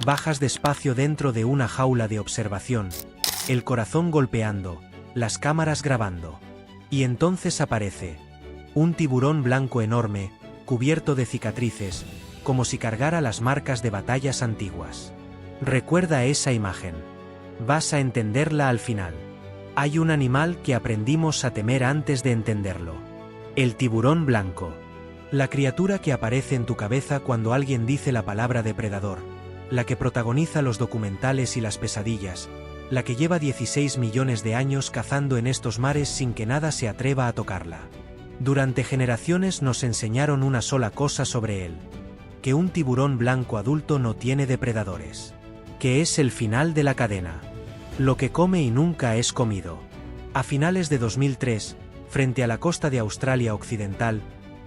Bajas despacio dentro de una jaula de observación, el corazón golpeando, las cámaras grabando. Y entonces aparece un tiburón blanco enorme, cubierto de cicatrices, como si cargara las marcas de batallas antiguas. Recuerda esa imagen. Vas a entenderla al final. Hay un animal que aprendimos a temer antes de entenderlo. El tiburón blanco. La criatura que aparece en tu cabeza cuando alguien dice la palabra depredador. La que protagoniza los documentales y las pesadillas. La que lleva 16 millones de años cazando en estos mares sin que nada se atreva a tocarla. Durante generaciones nos enseñaron una sola cosa sobre él. Que un tiburón blanco adulto no tiene depredadores. Que es el final de la cadena. Lo que come y nunca es comido. A finales de 2003, frente a la costa de Australia Occidental,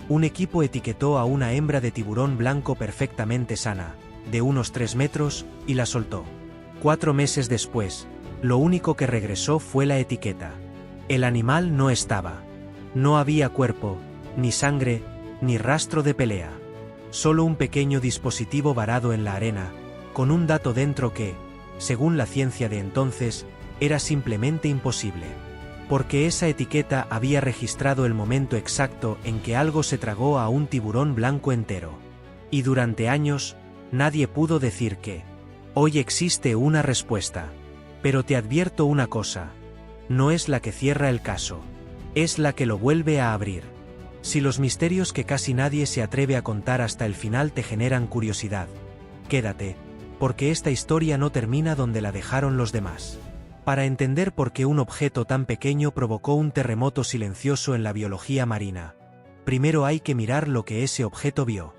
un equipo etiquetó a una hembra de tiburón blanco perfectamente sana, de unos 3 metros, y la soltó. 4 meses después, lo único que regresó fue la etiqueta. El animal no estaba. No había cuerpo, ni sangre, ni rastro de pelea. Solo un pequeño dispositivo varado en la arena, con un dato dentro que, según la ciencia de entonces, era simplemente imposible. Porque esa etiqueta había registrado el momento exacto en que algo se tragó a un tiburón blanco entero. Y durante años, nadie pudo decir qué. Hoy existe una respuesta. Pero te advierto una cosa. No es la que cierra el caso. Es la que lo vuelve a abrir. Si los misterios que casi nadie se atreve a contar hasta el final te generan curiosidad, quédate, porque esta historia no termina donde la dejaron los demás. Para entender por qué un objeto tan pequeño provocó un terremoto silencioso en la biología marina, primero hay que mirar lo que ese objeto vio.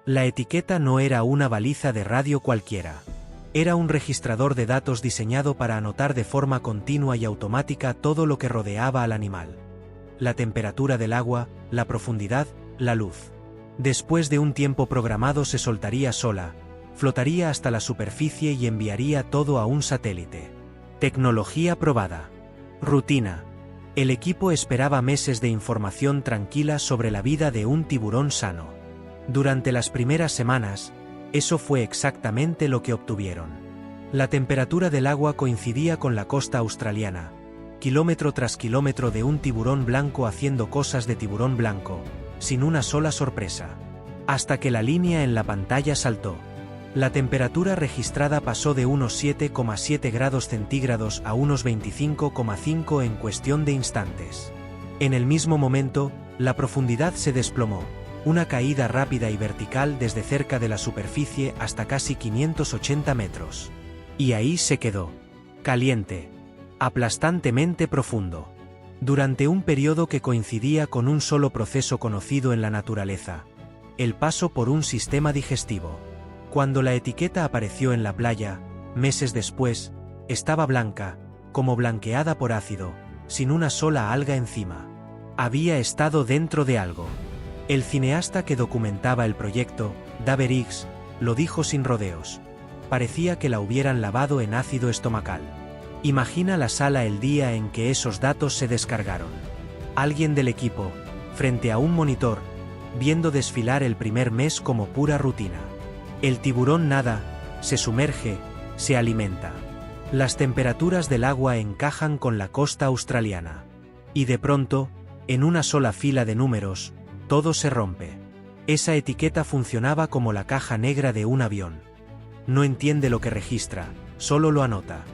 La etiqueta no era una baliza de radio cualquiera. Era un registrador de datos diseñado para anotar de forma continua y automática todo lo que rodeaba al animal. La temperatura del agua, la profundidad, la luz. Después de un tiempo programado se soltaría sola, flotaría hasta la superficie y enviaría todo a un satélite. Tecnología probada. Rutina. El equipo esperaba meses de información tranquila sobre la vida de un tiburón sano. Durante las primeras semanas, eso fue exactamente lo que obtuvieron. La temperatura del agua coincidía con la costa australiana. Kilómetro tras kilómetro de un tiburón blanco haciendo cosas de tiburón blanco, sin una sola sorpresa. Hasta que la línea en la pantalla saltó. La temperatura registrada pasó de unos 7,7 grados centígrados a unos 25,5 en cuestión de instantes. En el mismo momento, la profundidad se desplomó, una caída rápida y vertical desde cerca de la superficie hasta casi 580 metros. Y ahí se quedó. Caliente. Aplastantemente profundo. Durante un periodo que coincidía con un solo proceso conocido en la naturaleza. El paso por un sistema digestivo. Cuando la etiqueta apareció en la playa, meses después, estaba blanca, como blanqueada por ácido, sin una sola alga encima. Había estado dentro de algo. El cineasta que documentaba el proyecto, David Hicks, lo dijo sin rodeos. Parecía que la hubieran lavado en ácido estomacal. Imagina la sala el día en que esos datos se descargaron. Alguien del equipo, frente a un monitor, viendo desfilar el primer mes como pura rutina. El tiburón nada, se sumerge, se alimenta. Las temperaturas del agua encajan con la costa australiana. Y de pronto, en una sola fila de números, todo se rompe. Esa etiqueta funcionaba como la caja negra de un avión. No entiende lo que registra, solo lo anota.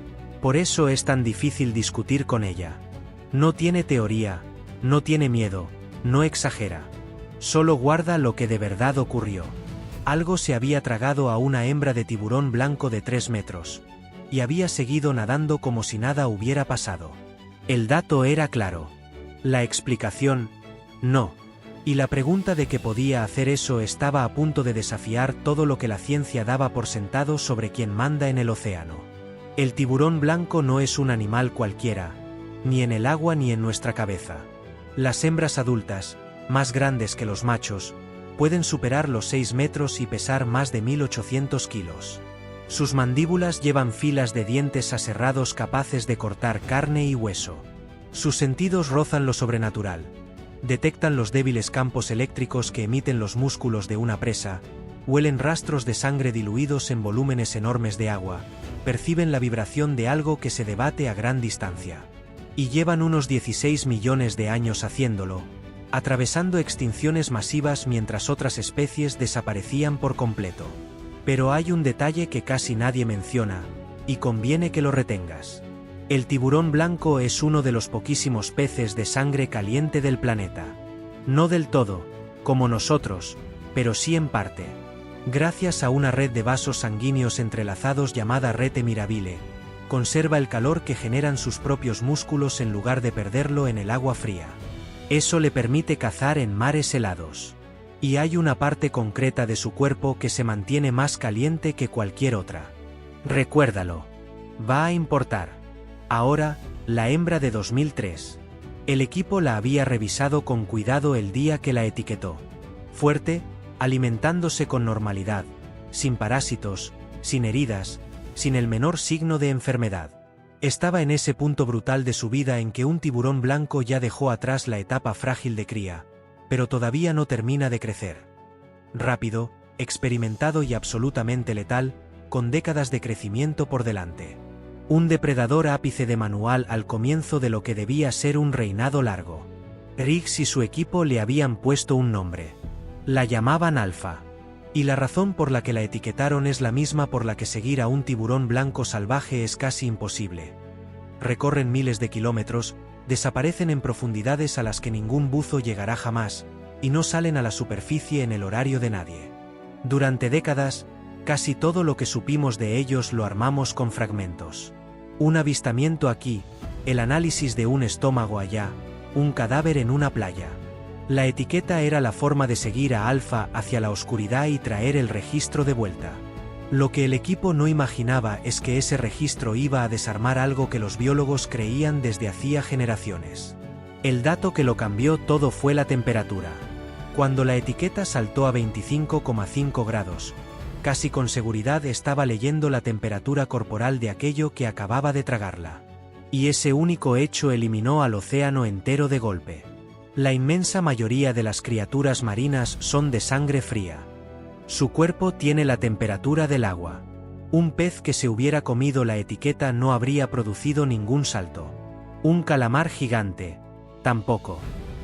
Por eso es tan difícil discutir con ella. No tiene teoría, no tiene miedo, no exagera. Solo guarda lo que de verdad ocurrió. Algo se había tragado a una hembra de tiburón blanco de 3 metros. Y había seguido nadando como si nada hubiera pasado. El dato era claro. La explicación, no. Y la pregunta de que podía hacer eso estaba a punto de desafiar todo lo que la ciencia daba por sentado sobre quien manda en el océano. El tiburón blanco no es un animal cualquiera, ni en el agua ni en nuestra cabeza. Las hembras adultas, más grandes que los machos, pueden superar los 6 metros y pesar más de 1800 kilos. Sus mandíbulas llevan filas de dientes aserrados capaces de cortar carne y hueso. Sus sentidos rozan lo sobrenatural. Detectan los débiles campos eléctricos que emiten los músculos de una presa, Huelen rastros de sangre diluidos en volúmenes enormes de agua, perciben la vibración de algo que se debate a gran distancia. Y llevan unos 16 millones de años haciéndolo, atravesando extinciones masivas mientras otras especies desaparecían por completo. Pero hay un detalle que casi nadie menciona, y conviene que lo retengas. El tiburón blanco es uno de los poquísimos peces de sangre caliente del planeta. No del todo, como nosotros, pero sí en parte. Gracias a una red de vasos sanguíneos entrelazados llamada rete mirabile, conserva el calor que generan sus propios músculos en lugar de perderlo en el agua fría. Eso le permite cazar en mares helados. Y hay una parte concreta de su cuerpo que se mantiene más caliente que cualquier otra. Recuérdalo. Va a importar. Ahora, la hembra de 2003. El equipo la había revisado con cuidado el día que la etiquetó. Fuerte, alimentándose con normalidad, sin parásitos, sin heridas, sin el menor signo de enfermedad. Estaba en ese punto brutal de su vida en que un tiburón blanco ya dejó atrás la etapa frágil de cría, pero todavía no termina de crecer. Rápido, experimentado y absolutamente letal, con décadas de crecimiento por delante. Un depredador ápice de manual al comienzo de lo que debía ser un reinado largo. Riggs y su equipo le habían puesto un nombre. La llamaban Alfa. Y la razón por la que la etiquetaron es la misma por la que seguir a un tiburón blanco salvaje es casi imposible. Recorren miles de kilómetros, desaparecen en profundidades a las que ningún buzo llegará jamás, y no salen a la superficie en el horario de nadie. Durante décadas, casi todo lo que supimos de ellos lo armamos con fragmentos. Un avistamiento aquí, el análisis de un estómago allá, un cadáver en una playa. La etiqueta era la forma de seguir a Alfa hacia la oscuridad y traer el registro de vuelta. Lo que el equipo no imaginaba es que ese registro iba a desarmar algo que los biólogos creían desde hacía generaciones. El dato que lo cambió todo fue la temperatura. Cuando la etiqueta saltó a 25,5 grados, casi con seguridad estaba leyendo la temperatura corporal de aquello que acababa de tragarla. Y ese único hecho eliminó al océano entero de golpe. La inmensa mayoría de las criaturas marinas son de sangre fría. Su cuerpo tiene la temperatura del agua. Un pez que se hubiera comido la etiqueta no habría producido ningún salto. Un calamar gigante, tampoco.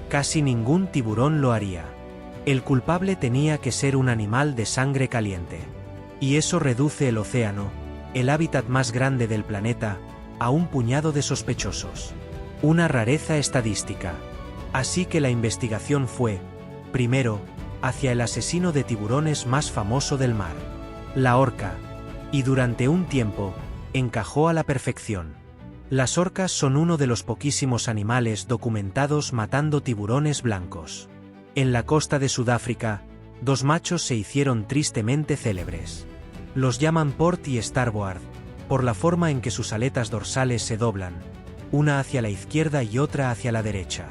Casi ningún tiburón lo haría. El culpable tenía que ser un animal de sangre caliente. Y eso reduce el océano, el hábitat más grande del planeta, a un puñado de sospechosos. Una rareza estadística. Así que la investigación fue, primero, hacia el asesino de tiburones más famoso del mar, la orca, y durante un tiempo, encajó a la perfección. Las orcas son uno de los poquísimos animales documentados matando tiburones blancos. En la costa de Sudáfrica, dos machos se hicieron tristemente célebres. Los llaman port y starboard, por la forma en que sus aletas dorsales se doblan, una hacia la izquierda y otra hacia la derecha.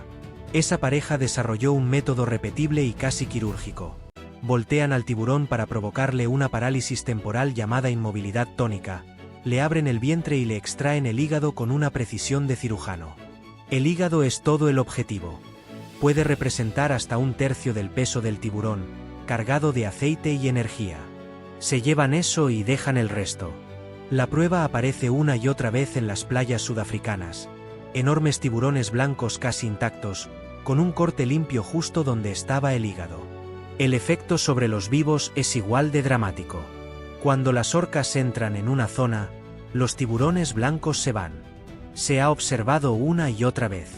Esa pareja desarrolló un método repetible y casi quirúrgico. Voltean al tiburón para provocarle una parálisis temporal llamada inmovilidad tónica, le abren el vientre y le extraen el hígado con una precisión de cirujano. El hígado es todo el objetivo. Puede representar hasta un tercio del peso del tiburón, cargado de aceite y energía. Se llevan eso y dejan el resto. La prueba aparece una y otra vez en las playas sudafricanas. Enormes tiburones blancos casi intactos, con un corte limpio justo donde estaba el hígado. El efecto sobre los vivos es igual de dramático. Cuando las orcas entran en una zona, los tiburones blancos se van. Se ha observado una y otra vez.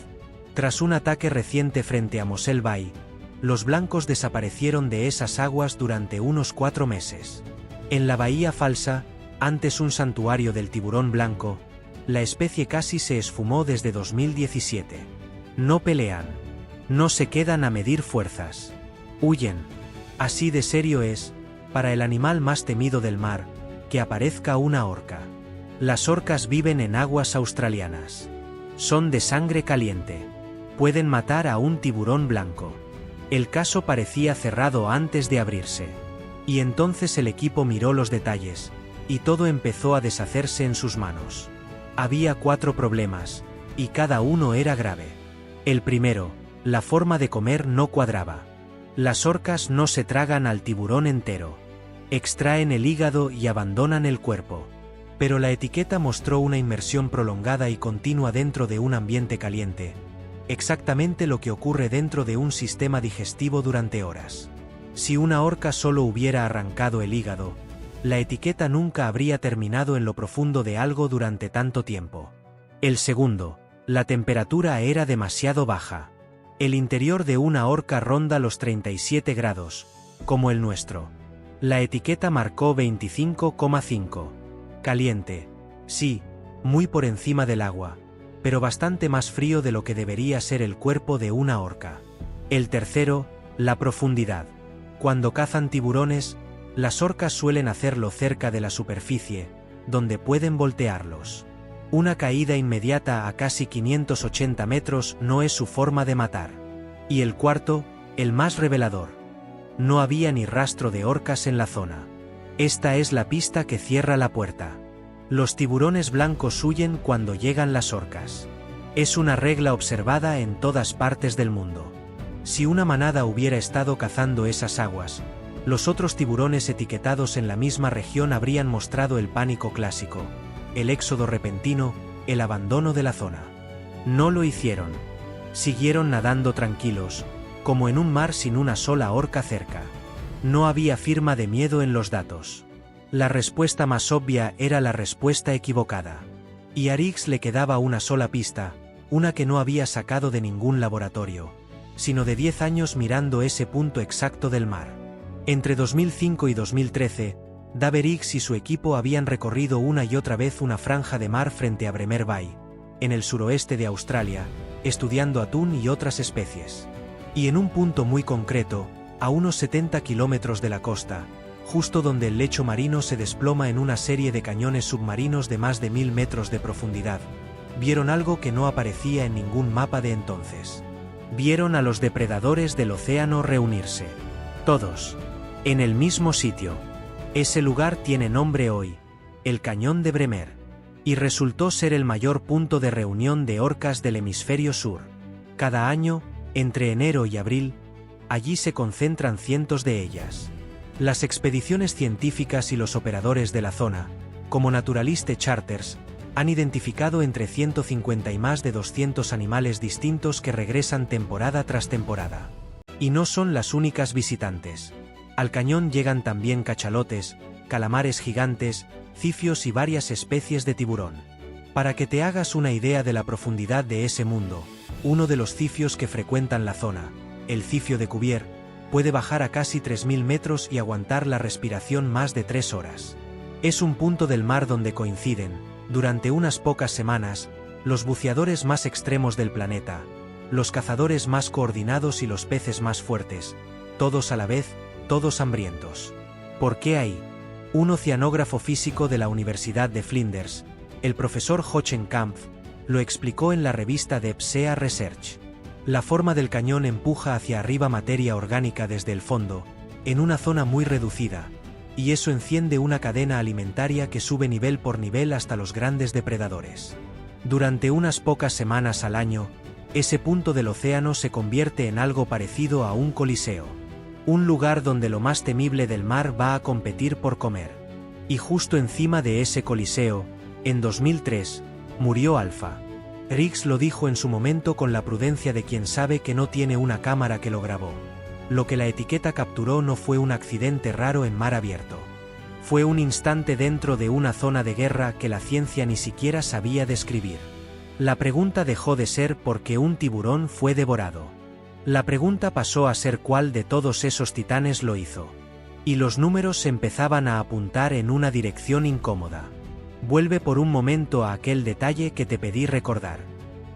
Tras un ataque reciente frente a Mosel Bay, los blancos desaparecieron de esas aguas durante unos 4 meses. En la Bahía Falsa, antes un santuario del tiburón blanco, la especie casi se esfumó desde 2017. No pelean. No se quedan a medir fuerzas. Huyen. Así de serio es, para el animal más temido del mar, que aparezca una orca. Las orcas viven en aguas australianas. Son de sangre caliente. Pueden matar a un tiburón blanco. El caso parecía cerrado antes de abrirse. Y entonces el equipo miró los detalles, y todo empezó a deshacerse en sus manos. Había 4 problemas, y cada uno era grave. El primero, la forma de comer no cuadraba. Las orcas no se tragan al tiburón entero. Extraen el hígado y abandonan el cuerpo. Pero la etiqueta mostró una inmersión prolongada y continua dentro de un ambiente caliente. Exactamente lo que ocurre dentro de un sistema digestivo durante horas. Si una orca solo hubiera arrancado el hígado, la etiqueta nunca habría terminado en lo profundo de algo durante tanto tiempo. El segundo, la temperatura era demasiado baja. El interior de una orca ronda los 37 grados, como el nuestro. La etiqueta marcó 25,5. Caliente. Sí, muy por encima del agua, pero bastante más frío de lo que debería ser el cuerpo de una orca. El tercero, la profundidad. Cuando cazan tiburones, las orcas suelen hacerlo cerca de la superficie, donde pueden voltearlos. Una caída inmediata a casi 580 metros no es su forma de matar. Y el cuarto, el más revelador. No había ni rastro de orcas en la zona. Esta es la pista que cierra la puerta. Los tiburones blancos huyen cuando llegan las orcas. Es una regla observada en todas partes del mundo. Si una manada hubiera estado cazando esas aguas, los otros tiburones etiquetados en la misma región habrían mostrado el pánico clásico, el éxodo repentino, el abandono de la zona. No lo hicieron. Siguieron nadando tranquilos, como en un mar sin una sola orca cerca. No había firma de miedo en los datos. La respuesta más obvia era la respuesta equivocada. Y a Riggs le quedaba una sola pista, una que no había sacado de ningún laboratorio, sino de 10 años mirando ese punto exacto del mar. Entre 2005 y 2013, Dave Riggs y su equipo habían recorrido una y otra vez una franja de mar frente a Bremer Bay, en el suroeste de Australia, estudiando atún y otras especies. Y en un punto muy concreto, a unos 70 kilómetros de la costa, justo donde el lecho marino se desploma en una serie de cañones submarinos de más de 1000 metros de profundidad, vieron algo que no aparecía en ningún mapa de entonces. Vieron a los depredadores del océano reunirse. Todos. En el mismo sitio. Ese lugar tiene nombre hoy, el Cañón de Bremer, y resultó ser el mayor punto de reunión de orcas del hemisferio sur. Cada año, entre enero y abril, allí se concentran cientos de ellas. Las expediciones científicas y los operadores de la zona, como Naturaliste Charters, han identificado entre 150 y más de 200 animales distintos que regresan temporada tras temporada. Y no son las únicas visitantes. Al cañón llegan también cachalotes, calamares gigantes, cifios y varias especies de tiburón. Para que te hagas una idea de la profundidad de ese mundo, uno de los cifios que frecuentan la zona, el cifio de Cuvier, puede bajar a casi 3000 metros y aguantar la respiración más de 3 horas. Es un punto del mar donde coinciden, durante unas pocas semanas, los buceadores más extremos del planeta, los cazadores más coordinados y los peces más fuertes, todos a la vez, todos hambrientos. ¿Por qué ahí? Un oceanógrafo físico de la Universidad de Flinders, el profesor Hochenkampf, lo explicó en la revista Deep Sea Research. La forma del cañón empuja hacia arriba materia orgánica desde el fondo, en una zona muy reducida, y eso enciende una cadena alimentaria que sube nivel por nivel hasta los grandes depredadores. Durante unas pocas semanas al año, ese punto del océano se convierte en algo parecido a un coliseo. Un lugar donde lo más temible del mar va a competir por comer. Y justo encima de ese coliseo, en 2003, murió Alpha. Riggs lo dijo en su momento con la prudencia de quien sabe que no tiene una cámara que lo grabó. Lo que la etiqueta capturó no fue un accidente raro en mar abierto. Fue un instante dentro de una zona de guerra que la ciencia ni siquiera sabía describir. La pregunta dejó de ser por qué un tiburón fue devorado. La pregunta pasó a ser cuál de todos esos titanes lo hizo. Y los números empezaban a apuntar en una dirección incómoda. Vuelve por un momento a aquel detalle que te pedí recordar.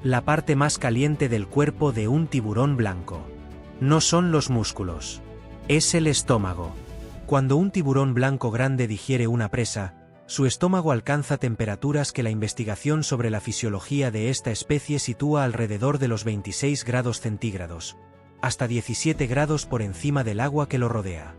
La parte más caliente del cuerpo de un tiburón blanco. No son los músculos. Es el estómago. Cuando un tiburón blanco grande digiere una presa, su estómago alcanza temperaturas que la investigación sobre la fisiología de esta especie sitúa alrededor de los 26 grados centígrados, hasta 17 grados por encima del agua que lo rodea.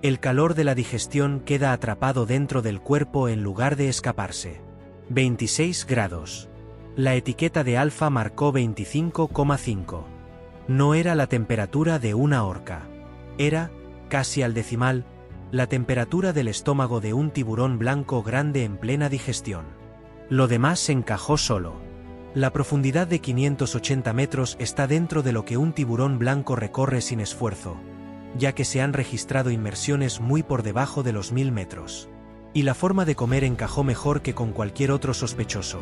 El calor de la digestión queda atrapado dentro del cuerpo en lugar de escaparse. 26 grados. La etiqueta de Alpha marcó 25,5. No era la temperatura de una orca. Era, casi al decimal, la temperatura del estómago de un tiburón blanco grande en plena digestión. Lo demás encajó solo. La profundidad de 580 metros está dentro de lo que un tiburón blanco recorre sin esfuerzo, ya que se han registrado inmersiones muy por debajo de los 1000 metros. Y la forma de comer encajó mejor que con cualquier otro sospechoso.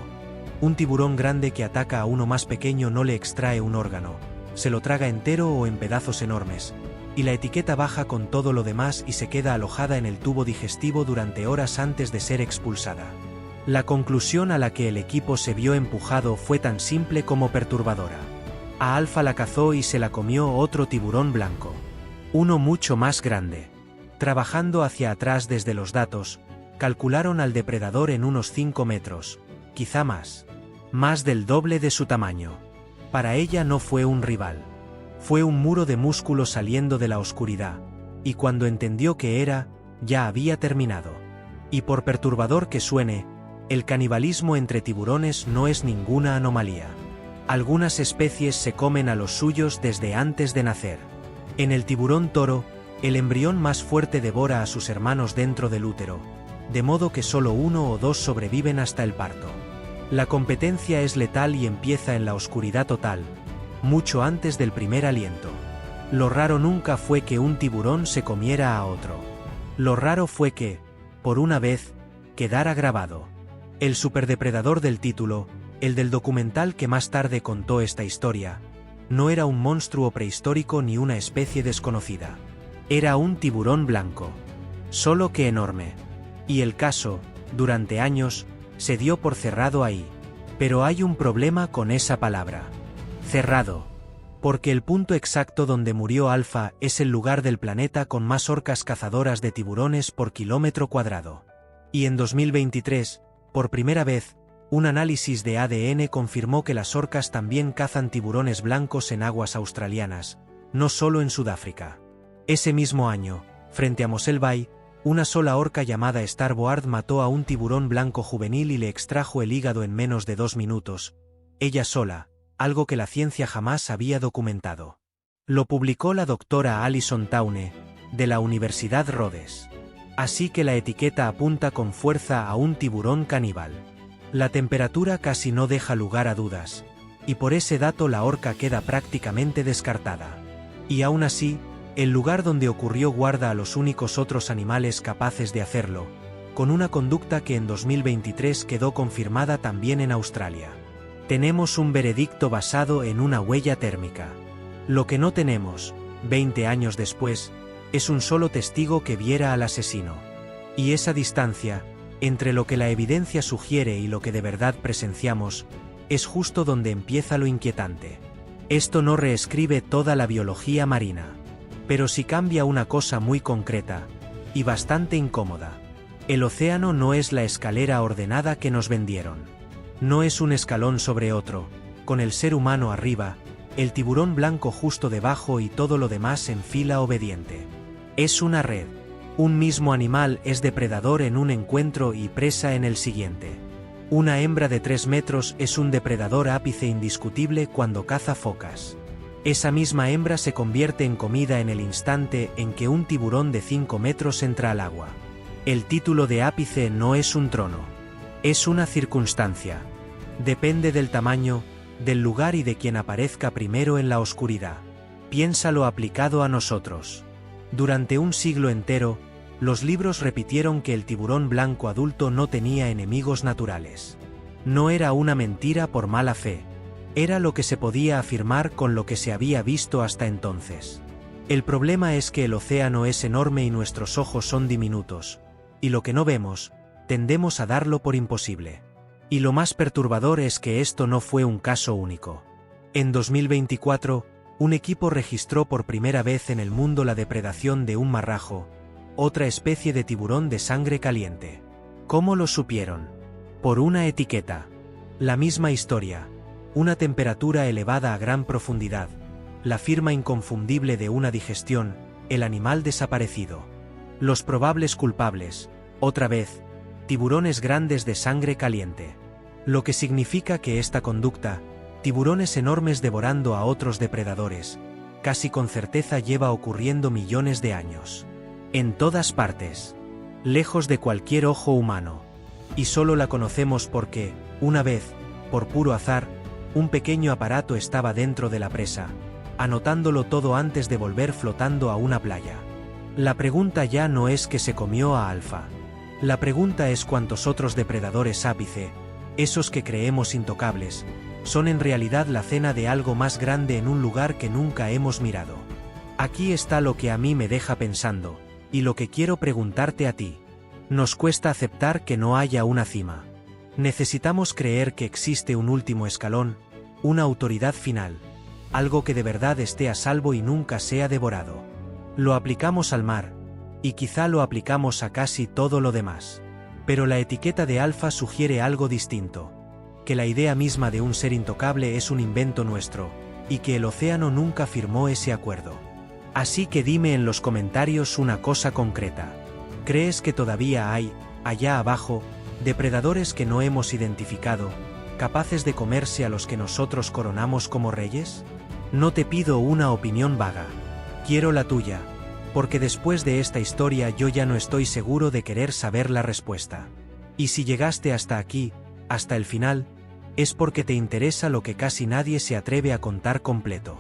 Un tiburón grande que ataca a uno más pequeño no le extrae un órgano, se lo traga entero o en pedazos enormes, y la etiqueta baja con todo lo demás y se queda alojada en el tubo digestivo durante horas antes de ser expulsada. La conclusión a la que el equipo se vio empujado fue tan simple como perturbadora. A Alfa la cazó y se la comió otro tiburón blanco. Uno mucho más grande. Trabajando hacia atrás desde los datos, calcularon al depredador en unos 5 metros, quizá más. Más del doble de su tamaño. Para ella no fue un rival. Fue un muro de músculo saliendo de la oscuridad, y cuando entendió que era, ya había terminado. Y por perturbador que suene, el canibalismo entre tiburones no es ninguna anomalía. Algunas especies se comen a los suyos desde antes de nacer. En el tiburón toro, el embrión más fuerte devora a sus hermanos dentro del útero, de modo que solo uno o dos sobreviven hasta el parto. La competencia es letal y empieza en la oscuridad total, mucho antes del primer aliento. Lo raro nunca fue que un tiburón se comiera a otro. Lo raro fue que, por una vez, quedara grabado. El superdepredador del título, el del documental que más tarde contó esta historia, no era un monstruo prehistórico ni una especie desconocida. Era un tiburón blanco. Solo que enorme. Y el caso, durante años, se dio por cerrado ahí. Pero hay un problema con esa palabra. Cerrado. Porque el punto exacto donde murió Alfa es el lugar del planeta con más orcas cazadoras de tiburones por kilómetro cuadrado. Y en 2023, por primera vez, un análisis de ADN confirmó que las orcas también cazan tiburones blancos en aguas australianas, no solo en Sudáfrica. Ese mismo año, frente a Mossel Bay, una sola orca llamada Starboard mató a un tiburón blanco juvenil y le extrajo el hígado en menos de 2 minutos, ella sola, algo que la ciencia jamás había documentado. Lo publicó la doctora Alison Towne, de la Universidad Rhodes. Así que la etiqueta apunta con fuerza a un tiburón caníbal. La temperatura casi no deja lugar a dudas, y por ese dato la orca queda prácticamente descartada. Y aún así, el lugar donde ocurrió guarda a los únicos otros animales capaces de hacerlo, con una conducta que en 2023 quedó confirmada también en Australia. Tenemos un veredicto basado en una huella térmica. Lo que no tenemos, 20 años después, es un solo testigo que viera al asesino. Y esa distancia, entre lo que la evidencia sugiere y lo que de verdad presenciamos, es justo donde empieza lo inquietante. Esto no reescribe toda la biología marina. Pero sí cambia una cosa muy concreta, y bastante incómoda. El océano no es la escalera ordenada que nos vendieron. No es un escalón sobre otro, con el ser humano arriba, el tiburón blanco justo debajo y todo lo demás en fila obediente. Es una red. Un mismo animal es depredador en un encuentro y presa en el siguiente. Una hembra de 3 metros es un depredador ápice indiscutible cuando caza focas. Esa misma hembra se convierte en comida en el instante en que un tiburón de 5 metros entra al agua. El título de ápice no es un trono. Es una circunstancia. Depende del tamaño, del lugar y de quien aparezca primero en la oscuridad. Piénsalo aplicado a nosotros. Durante un siglo entero, los libros repitieron que el tiburón blanco adulto no tenía enemigos naturales. No era una mentira por mala fe. Era lo que se podía afirmar con lo que se había visto hasta entonces. El problema es que el océano es enorme y nuestros ojos son diminutos, y lo que no vemos, tendemos a darlo por imposible. Y lo más perturbador es que esto no fue un caso único. En 2024, un equipo registró por primera vez en el mundo la depredación de un marrajo, otra especie de tiburón de sangre caliente. ¿Cómo lo supieron? Por una etiqueta. La misma historia. Una temperatura elevada a gran profundidad. La firma inconfundible de una digestión, el animal desaparecido. Los probables culpables, otra vez, tiburones grandes de sangre caliente. Lo que significa que esta conducta, tiburones enormes devorando a otros depredadores, casi con certeza lleva ocurriendo millones de años. En todas partes. Lejos de cualquier ojo humano. Y solo la conocemos porque, una vez, por puro azar, un pequeño aparato estaba dentro de la presa, anotándolo todo antes de volver flotando a una playa. La pregunta ya no es que se comió a Alfa. La pregunta es cuántos otros depredadores ápice, esos que creemos intocables, son en realidad la cena de algo más grande en un lugar que nunca hemos mirado. Aquí está lo que a mí me deja pensando, y lo que quiero preguntarte a ti. Nos cuesta aceptar que no haya una cima. Necesitamos creer que existe un último escalón, una autoridad final, algo que de verdad esté a salvo y nunca sea devorado. Lo aplicamos al mar, y quizá lo aplicamos a casi todo lo demás. Pero la etiqueta de Alfa sugiere algo distinto, que la idea misma de un ser intocable es un invento nuestro, y que el océano nunca firmó ese acuerdo. Así que dime en los comentarios una cosa concreta. ¿Crees que todavía hay, allá abajo, depredadores que no hemos identificado, capaces de comerse a los que nosotros coronamos como reyes? No te pido una opinión vaga. Quiero la tuya, porque después de esta historia yo ya no estoy seguro de querer saber la respuesta. Y si llegaste hasta aquí, hasta el final, es porque te interesa lo que casi nadie se atreve a contar completo.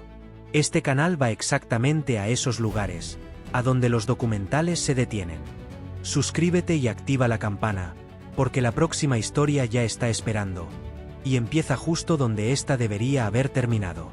Este canal va exactamente a esos lugares, a donde los documentales se detienen. Suscríbete y activa la campana, porque la próxima historia ya está esperando, y empieza justo donde esta debería haber terminado.